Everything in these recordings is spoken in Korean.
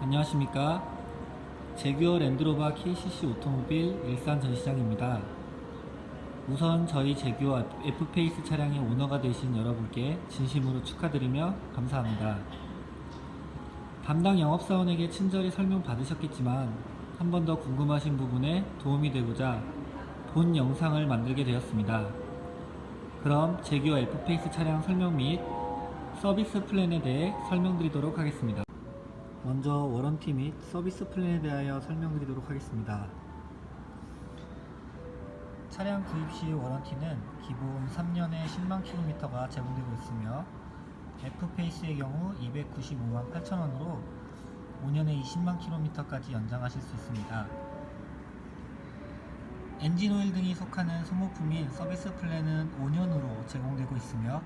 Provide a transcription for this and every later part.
안녕하십니까. 제규어 랜드로버 KCC 오토모빌 일산 전시장입니다. 우선 저희 제규어 F페이스 차량의 오너가 되신 여러분께 진심으로 축하드리며 감사합니다. 담당 영업사원에게 친절히 설명 받으셨겠지만 한 번 더 궁금하신 부분에 도움이 되고자 본 영상을 만들게 되었습니다. 그럼 제규어 F페이스 차량 설명 및 서비스 플랜에 대해 설명드리도록 하겠습니다. 먼저 워런티 및 서비스 플랜에 대하여 설명드리도록 하겠습니다. 차량 구입 시 워런티는 기본 3년에 10만 킬로미터가 제공되고 있으며 F페이스의 경우 295만 8천원으로 5년에 20만 킬로미터까지 연장하실 수 있습니다. 엔진 오일 등이 속하는 소모품인 서비스 플랜은 5년으로 제공되고 있으며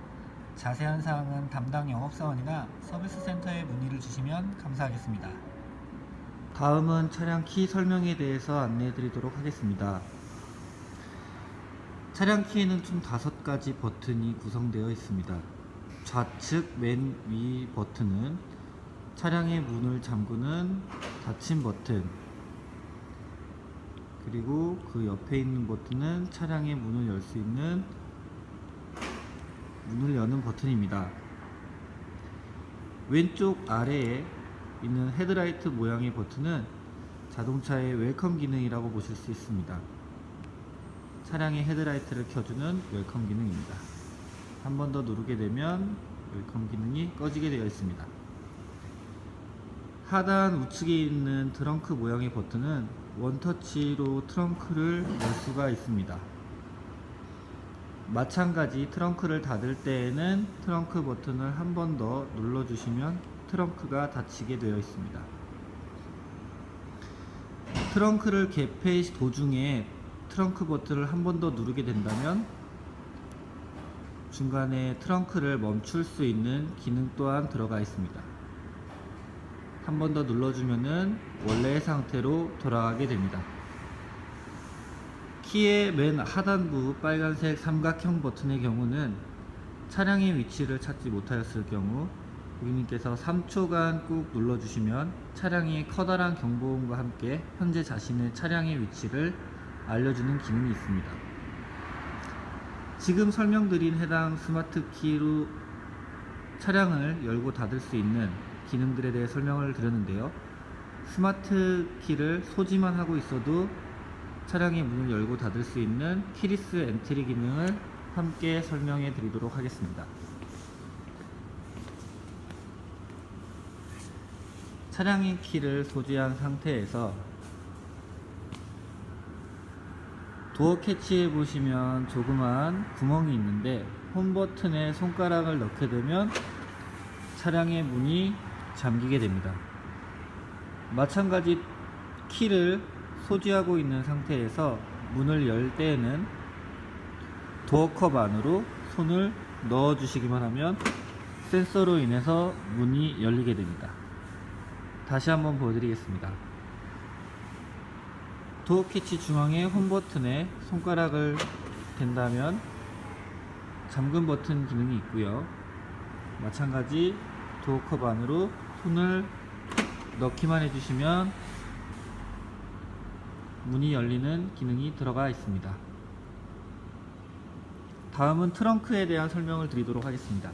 자세한 사항은 담당 영업사원이나 서비스 센터에 문의를 주시면 감사하겠습니다. 다음은 차량 키 설명에 대해서 안내해 드리도록 하겠습니다. 차량 키에는 총 5가지 버튼이 구성되어 있습니다. 좌측 맨 위 버튼은 차량의 문을 잠그는 닫힘 버튼, 그리고 그 옆에 있는 버튼은 차량의 문을 열 수 있는 문을 여는 버튼입니다. 왼쪽 아래에 있는 헤드라이트 모양의 버튼은 자동차의 웰컴 기능이라고 보실 수 있습니다. 차량의 헤드라이트를 켜주는 웰컴 기능입니다. 한 번 더 누르게 되면 웰컴 기능이 꺼지게 되어 있습니다. 하단 우측에 있는 트렁크 모양의 버튼은 원터치로 트렁크를 열 수가 있습니다. 마찬가지 트렁크를 닫을 때에는 트렁크 버튼을 한 번 더 눌러주시면 트렁크가 닫히게 되어 있습니다. 트렁크를 개폐 도중에 트렁크 버튼을 한 번 더 누르게 된다면 중간에 트렁크를 멈출 수 있는 기능 또한 들어가 있습니다. 한 번 더 눌러주면은 원래의 상태로 돌아가게 됩니다. 키의 맨 하단부 빨간색 삼각형 버튼의 경우는 차량의 위치를 찾지 못하였을 경우 고객님께서 3초간 꾹 눌러주시면 차량이 커다란 경보음과 함께 현재 자신의 차량의 위치를 알려주는 기능이 있습니다. 지금 설명드린 해당 스마트 키로 차량을 열고 닫을 수 있는 기능들에 대해 설명을 드렸는데요. 스마트 키를 소지만 하고 있어도 차량의 문을 열고 닫을 수 있는 키리스 엔트리 기능을 함께 설명해 드리도록 하겠습니다. 차량의 키를 소지한 상태에서 도어 캐치에 보시면 조그만 구멍이 있는데 홈 버튼에 손가락을 넣게 되면 차량의 문이 잠기게 됩니다. 마찬가지 키를 소지하고 있는 상태에서 문을 열 때에는 도어컵 안으로 손을 넣어 주시기만 하면 센서로 인해서 문이 열리게 됩니다. 다시 한번 보여드리겠습니다. 도어 캐치 중앙의 홈 버튼에 손가락을 댄다면 잠금 버튼 기능이 있고요. 마찬가지 도어컵 안으로 손을 넣기만 해주시면 문이 열리는 기능이 들어가 있습니다. 다음은 트렁크에 대한 설명을 드리도록 하겠습니다.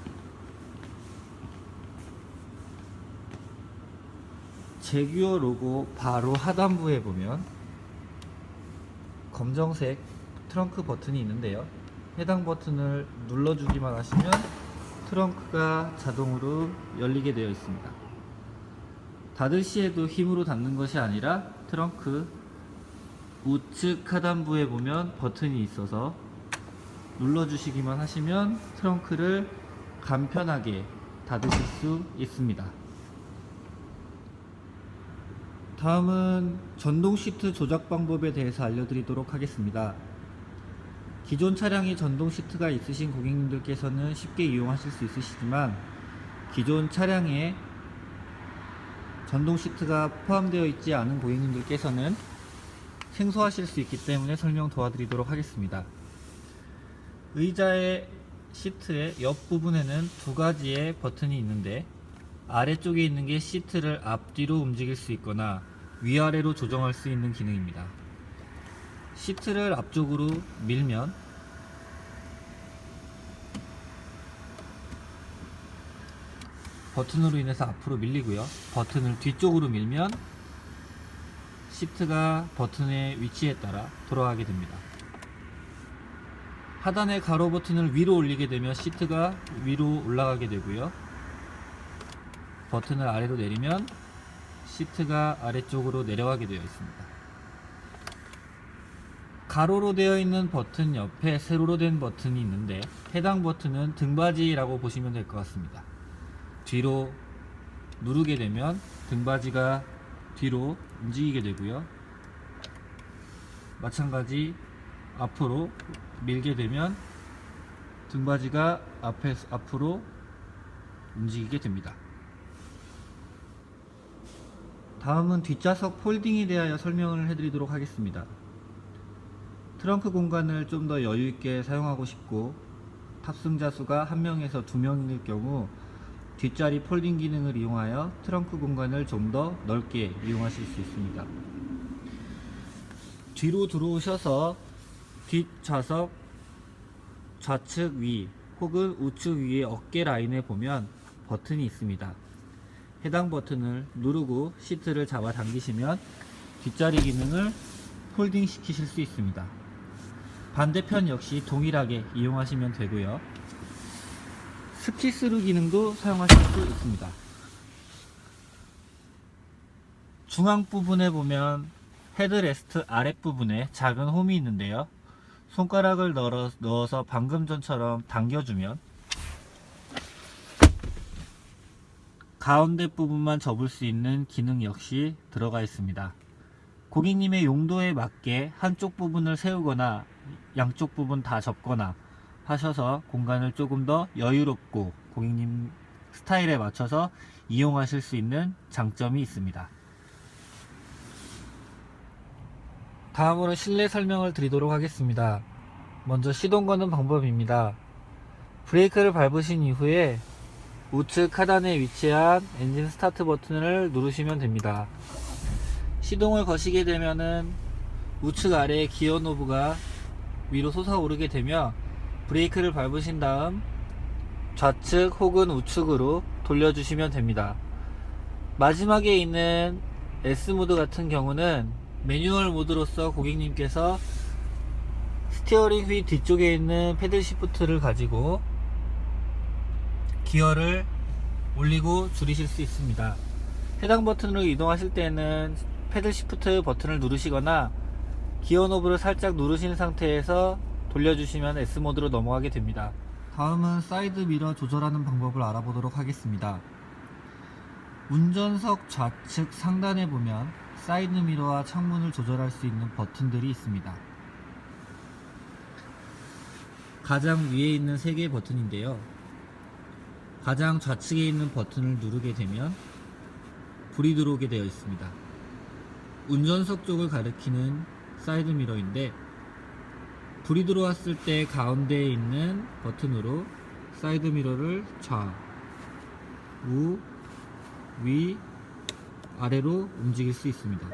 제규어 로고 바로 하단부에 보면 검정색 트렁크 버튼이 있는데요. 해당 버튼을 눌러주기만 하시면 트렁크가 자동으로 열리게 되어 있습니다. 닫을 시에도 힘으로 닫는 것이 아니라 트렁크 우측 하단부에 보면 버튼이 있어서 눌러주시기만 하시면 트렁크를 간편하게 닫으실 수 있습니다. 다음은 전동 시트 조작 방법에 대해서 알려드리도록 하겠습니다. 기존 차량에 전동 시트가 있으신 고객님들께서는 쉽게 이용하실 수 있으시지만 기존 차량에 전동 시트가 포함되어 있지 않은 고객님들께서는 생소하실 수 있기 때문에 설명 도와드리도록 하겠습니다. 의자의 시트의 옆부분에는 2가지의 버튼이 있는데 아래쪽에 있는 게 시트를 앞뒤로 움직일 수 있거나 위아래로 조정할 수 있는 기능입니다. 시트를 앞쪽으로 밀면 버튼으로 인해서 앞으로 밀리고요. 버튼을 뒤쪽으로 밀면 시트가 버튼의 위치에 따라 돌아가게 됩니다. 하단의 가로 버튼을 위로 올리게 되면 시트가 위로 올라가게 되고요. 버튼을 아래로 내리면 시트가 아래쪽으로 내려가게 되어 있습니다. 가로로 되어 있는 버튼 옆에 세로로 된 버튼이 있는데 해당 버튼은 등받이라고 보시면 될 것 같습니다. 뒤로 누르게 되면 등받이가 뒤로 움직이게 되고요. 마찬가지 앞으로 밀게 되면 등받이가 앞으로 움직이게 됩니다. 다음은 뒷좌석 폴딩에 대하여 설명을 해드리도록 하겠습니다. 트렁크 공간을 좀 더 여유있게 사용하고 싶고 탑승자 수가 1명에서 2명일 경우 뒷자리 폴딩 기능을 이용하여 트렁크 공간을 좀 더 넓게 이용하실 수 있습니다. 뒤로 들어오셔서 뒷좌석 좌측 위 혹은 우측 위의 어깨 라인에 보면 버튼이 있습니다. 해당 버튼을 누르고 시트를 잡아 당기시면 뒷자리 기능을 폴딩 시키실 수 있습니다. 반대편 역시 동일하게 이용하시면 되고요. 스키스루 기능도 사용하실 수 있습니다. 중앙 부분에 보면 헤드레스트 아랫부분에 작은 홈이 있는데요. 손가락을 넣어서 방금 전처럼 당겨주면 가운데 부분만 접을 수 있는 기능 역시 들어가 있습니다. 고객님의 용도에 맞게 한쪽 부분을 세우거나 양쪽 부분 다 접거나 하셔서 공간을 조금 더 여유롭고 고객님 스타일에 맞춰서 이용하실 수 있는 장점이 있습니다. 다음으로 실내 설명을 드리도록 하겠습니다. 먼저 시동 거는 방법입니다. 브레이크를 밟으신 이후에 우측 하단에 위치한 엔진 스타트 버튼을 누르시면 됩니다. 시동을 거시게 되면은 우측 아래에 기어 노브가 위로 솟아오르게 되며 브레이크를 밟으신 다음 좌측 혹은 우측으로 돌려주시면 됩니다. 마지막에 있는 S모드 같은 경우는 매뉴얼 모드로서 고객님께서 스티어링 휠 뒤쪽에 있는 패들 시프트를 가지고 기어를 올리고 줄이실 수 있습니다. 해당 버튼으로 이동하실 때는 패들 시프트 버튼을 누르시거나 기어 노브를 살짝 누르신 상태에서 돌려주시면 S모드로 넘어가게 됩니다. 다음은 사이드 미러 조절하는 방법을 알아보도록 하겠습니다. 운전석 좌측 상단에 보면 사이드 미러와 창문을 조절할 수 있는 버튼들이 있습니다. 가장 위에 있는 3개의 버튼인데요. 가장 좌측에 있는 버튼을 누르게 되면 불이 들어오게 되어 있습니다. 운전석 쪽을 가리키는 사이드 미러인데 불이 들어왔을 때 가운데에 있는 버튼으로 사이드 미러를 좌, 우, 위, 아래로 움직일 수 있습니다.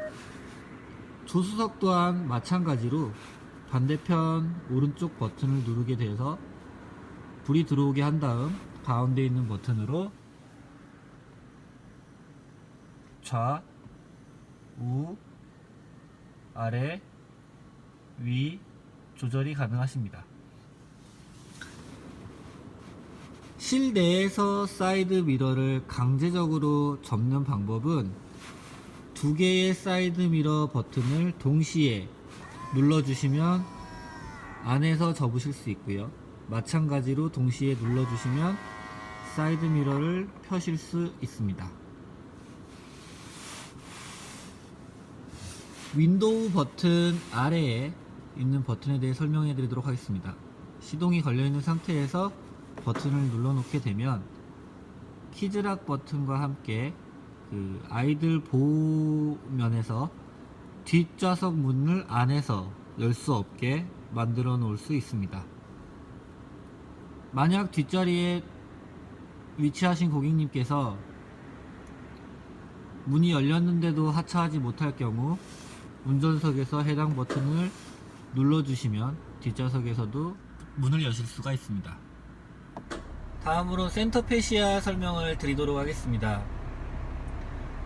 조수석 또한 마찬가지로 반대편 오른쪽 버튼을 누르게 돼서 불이 들어오게 한 다음 가운데 있는 버튼으로 좌, 우, 아래, 위 조절이 가능하십니다. 실내에서 사이드 미러를 강제적으로 접는 방법은 2개의 사이드 미러 버튼을 동시에 눌러주시면 안에서 접으실 수 있고요. 마찬가지로 동시에 눌러주시면 사이드 미러를 펴실 수 있습니다. 윈도우 버튼 아래에 있는 버튼에 대해 설명해 드리도록 하겠습니다. 시동이 걸려 있는 상태에서 버튼을 눌러 놓게 되면 키즈락 버튼과 함께 아이들 보호 면에서 뒷좌석 문을 안에서 열 수 없게 만들어 놓을 수 있습니다. 만약 뒷자리에 위치하신 고객님께서 문이 열렸는데도 하차하지 못할 경우 운전석에서 해당 버튼을 눌러주시면 뒷좌석에서도 문을 여실 수가 있습니다. 다음으로 센터페시아 설명을 드리도록 하겠습니다.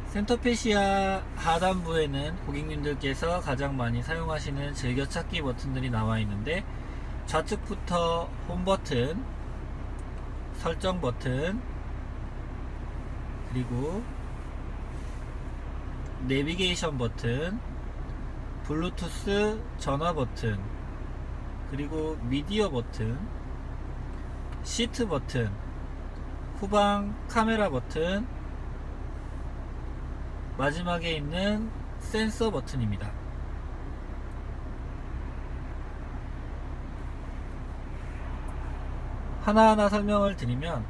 센터페시아 하단부에는 고객님들께서 가장 많이 사용하시는 즐겨찾기 버튼들이 나와 있는데, 좌측부터 홈 버튼, 설정 버튼, 그리고 내비게이션 버튼, 블루투스 전화 버튼, 그리고 미디어 버튼, 시트 버튼, 후방 카메라 버튼, 마지막에 있는 센서 버튼입니다. 하나하나 설명을 드리면,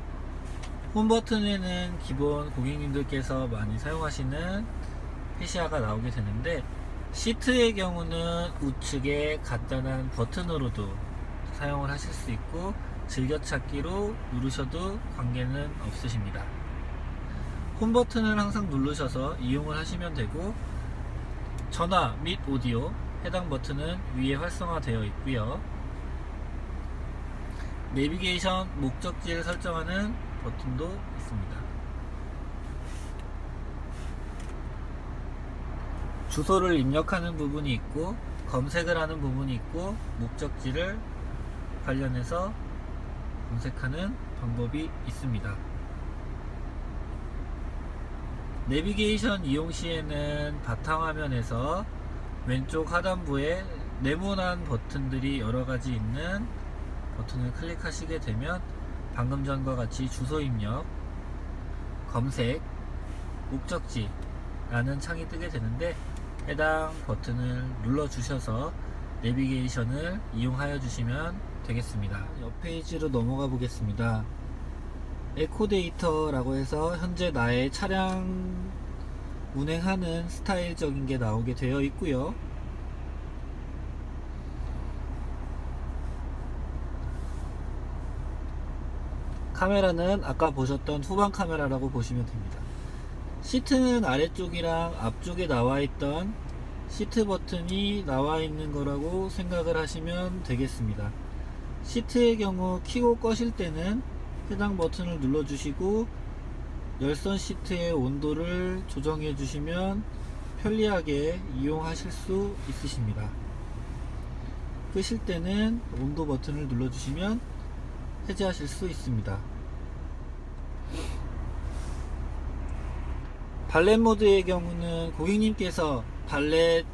홈 버튼에는 기본 고객님들께서 많이 사용하시는 페시아가 나오게 되는데, 시트의 경우는 우측에 간단한 버튼으로도 사용을 하실 수 있고, 즐겨찾기로 누르셔도 관계는 없으십니다. 홈 버튼을 항상 누르셔서 이용을 하시면 되고, 전화 및 오디오 해당 버튼은 위에 활성화되어 있고요. 내비게이션 목적지를 설정하는 버튼도 있습니다. 주소를 입력하는 부분이 있고, 검색을 하는 부분이 있고, 목적지를 관련해서 검색하는 방법이 있습니다. 내비게이션 이용 시에는 바탕화면에서 왼쪽 하단부에 네모난 버튼들이 여러가지 있는 버튼을 클릭하시게 되면 방금 전과 같이 주소 입력, 검색, 목적지 라는 창이 뜨게 되는데, 해당 버튼을 눌러 주셔서 내비게이션을 이용하여 주시면 되겠습니다. 옆 페이지로 넘어가 보겠습니다. 에코 데이터라고 해서 현재 나의 차량 운행하는 스타일적인 게 나오게 되어 있고요. 카메라는 아까 보셨던 후방 카메라라고 보시면 됩니다. 시트는 아래쪽이랑 앞쪽에 나와 있던 시트 버튼이 나와 있는 거라고 생각을 하시면 되겠습니다. 시트의 경우 켜고 꺼실 때는 해당 버튼을 눌러 주시고, 열선 시트의 온도를 조정해 주시면 편리하게 이용하실 수 있으십니다. 끄실 때는 온도 버튼을 눌러 주시면 해제하실 수 있습니다. 발렛 모드의 경우는 고객님께서 발렛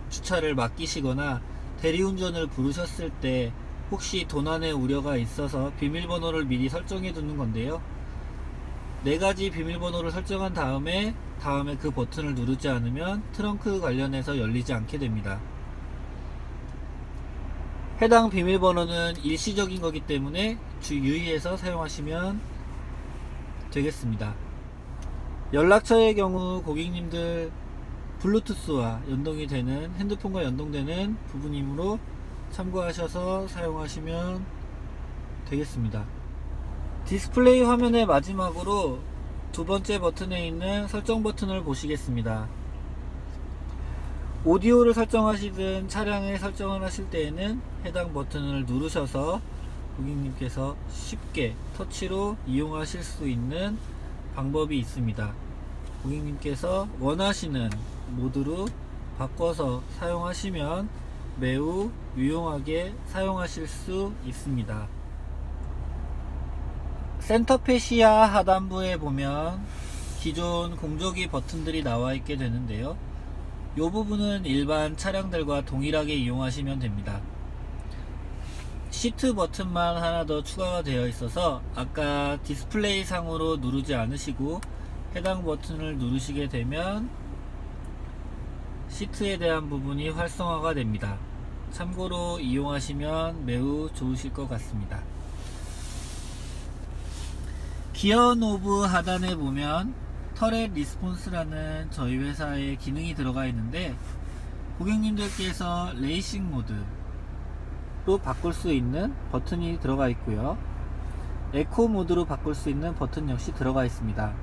주차를 맡기시거나 대리운전을 부르셨을 때 혹시 도난의 우려가 있어서 비밀번호를 미리 설정해 두는 건데요. 4가지 비밀번호를 설정한 다음에 그 버튼을 누르지 않으면 트렁크 관련해서 열리지 않게 됩니다. 해당 비밀번호는 일시적인 거기 때문에 유의해서 사용하시면 되겠습니다. 연락처의 경우 고객님들 블루투스와 연동이 되는, 핸드폰과 연동되는 부분이므로 참고하셔서 사용하시면 되겠습니다. 디스플레이 화면의 마지막으로 두 번째 버튼에 있는 설정 버튼을 보시겠습니다. 오디오를 설정하시든 차량에 설정을 하실 때에는 해당 버튼을 누르셔서 고객님께서 쉽게 터치로 이용하실 수 있는 방법이 있습니다. 고객님께서 원하시는 모드로 바꿔서 사용하시면 매우 유용하게 사용하실 수 있습니다. 센터페시아 하단부에 보면 기존 공조기 버튼들이 나와 있게 되는데요. 이 부분은 일반 차량들과 동일하게 이용하시면 됩니다. 시트 버튼만 하나 더 추가가 되어 있어서 아까 디스플레이 상으로 누르지 않으시고 해당 버튼을 누르시게 되면 시트에 대한 부분이 활성화가 됩니다. 참고로 이용하시면 매우 좋으실 것 같습니다. 기어 노브 하단에 보면 터렛 리스폰스라는 저희 회사의 기능이 들어가 있는데, 고객님들께서 레이싱 모드로 바꿀 수 있는 버튼이 들어가 있고요. 에코 모드로 바꿀 수 있는 버튼 역시 들어가 있습니다.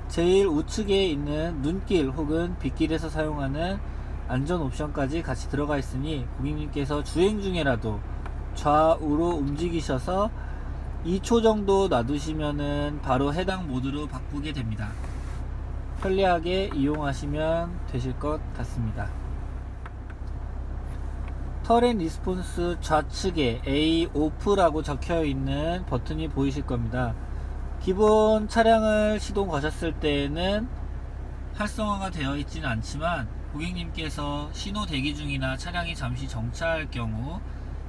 제일 우측에 있는 눈길 혹은 빗길에서 사용하는 안전 옵션까지 같이 들어가 있으니 고객님께서 주행 중에라도 좌우로 움직이셔서 2초 정도 놔두시면은 바로 해당 모드로 바꾸게 됩니다. 편리하게 이용하시면 되실 것 같습니다. 턴앤 리스폰스 좌측에 A 오프라고 적혀 있는 버튼이 보이실 겁니다. 기본 차량을 시동 거셨을 때에는 활성화가 되어 있지는 않지만 고객님께서 신호 대기 중이나 차량이 잠시 정차할 경우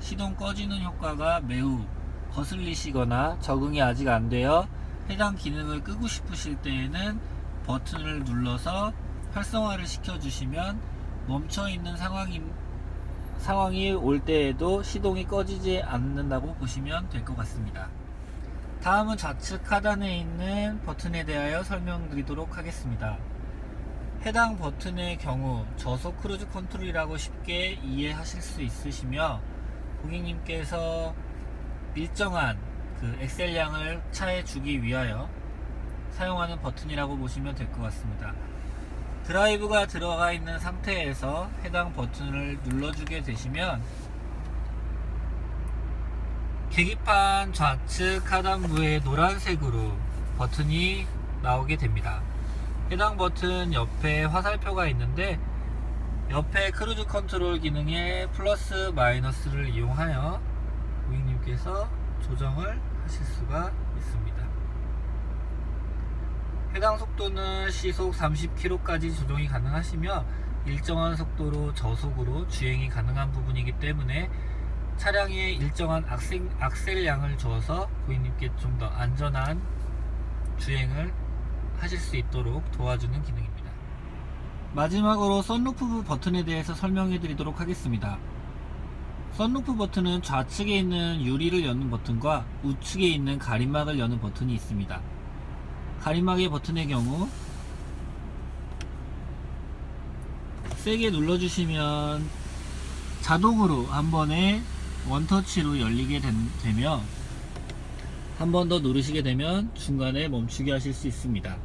시동 꺼지는 효과가 매우 거슬리시거나 적응이 아직 안 되어 해당 기능을 끄고 싶으실 때에는 버튼을 눌러서 활성화를 시켜주시면 멈춰있는 상황이 올 때에도 시동이 꺼지지 않는다고 보시면 될 것 같습니다. 다음은 좌측 하단에 있는 버튼에 대하여 설명드리도록 하겠습니다. 해당 버튼의 경우 저속 크루즈 컨트롤이라고 쉽게 이해하실 수 있으시며 고객님께서 일정한 그 엑셀량을 차에 주기 위하여 사용하는 버튼이라고 보시면 될 것 같습니다. 드라이브가 들어가 있는 상태에서 해당 버튼을 눌러주게 되시면 계기판 좌측 하단부에 노란색으로 버튼이 나오게 됩니다. 해당 버튼 옆에 화살표가 있는데 옆에 크루즈 컨트롤 기능의 플러스 마이너스를 이용하여 고객님께서 조정을 하실 수가 있습니다. 해당 속도는 시속 30km까지 조정이 가능하시며 일정한 속도로 저속으로 주행이 가능한 부분이기 때문에 차량에 일정한 악셀량을 줘서 고객님께 좀 더 안전한 주행을 하실 수 있도록 도와주는 기능입니다. 마지막으로 썬루프 버튼에 대해서 설명해 드리도록 하겠습니다. 썬루프 버튼은 좌측에 있는 유리를 여는 버튼과 우측에 있는 가림막을 여는 버튼이 있습니다. 가림막의 버튼의 경우 세게 눌러주시면 자동으로 한 번에 원터치로 열리게 되며 한 번 더 누르시게 되면 중간에 멈추게 하실 수 있습니다.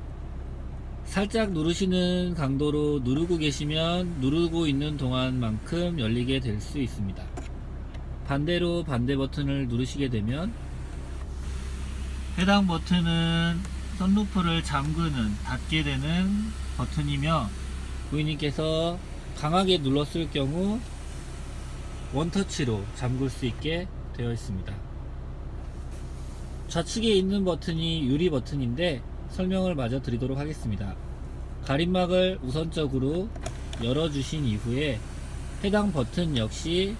살짝 누르시는 강도로 누르고 계시면 누르고 있는 동안만큼 열리게 될 수 있습니다. 반대로 반대 버튼을 누르시게 되면 해당 버튼은 썬루프를 잠그는 닫게 되는 버튼이며 고객님께서 강하게 눌렀을 경우 원터치로 잠글 수 있게 되어 있습니다. 좌측에 있는 버튼이 유리 버튼인데 설명을 마저 드리도록 하겠습니다. 가림막을 우선적으로 열어주신 이후에 해당 버튼 역시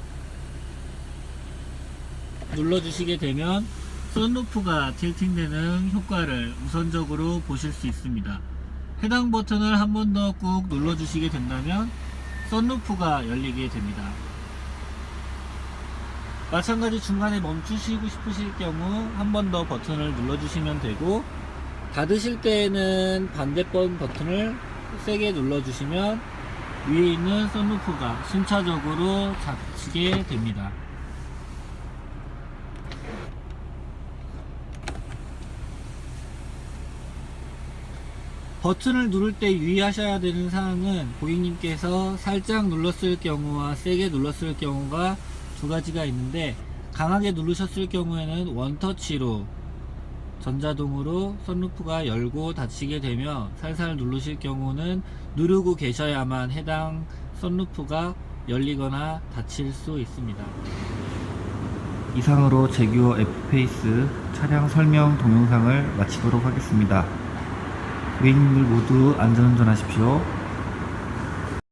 눌러주시게 되면 썬루프가 틸팅되는 효과를 우선적으로 보실 수 있습니다. 해당 버튼을 한 번 더 꾹 눌러주시게 된다면 썬루프가 열리게 됩니다. 마찬가지 중간에 멈추시고 싶으실 경우 한 번 더 버튼을 눌러주시면 되고 닫으실 때에는 반대번 버튼을 세게 눌러주시면 위에 있는 썬루프가 순차적으로 닫히게 됩니다. 버튼을 누를 때 유의하셔야 되는 사항은 고객님께서 살짝 눌렀을 경우와 세게 눌렀을 경우가 두 가지가 있는데 강하게 누르셨을 경우에는 원터치로 전자동으로 썬루프가 열고 닫히게 되며 살살 누르실 경우는 누르고 계셔야만 해당 썬루프가 열리거나 닫힐 수 있습니다. 이상으로 제규어 F페이스 차량 설명 동영상을 마치도록 하겠습니다. 고객님들 모두 안전운전하십시오.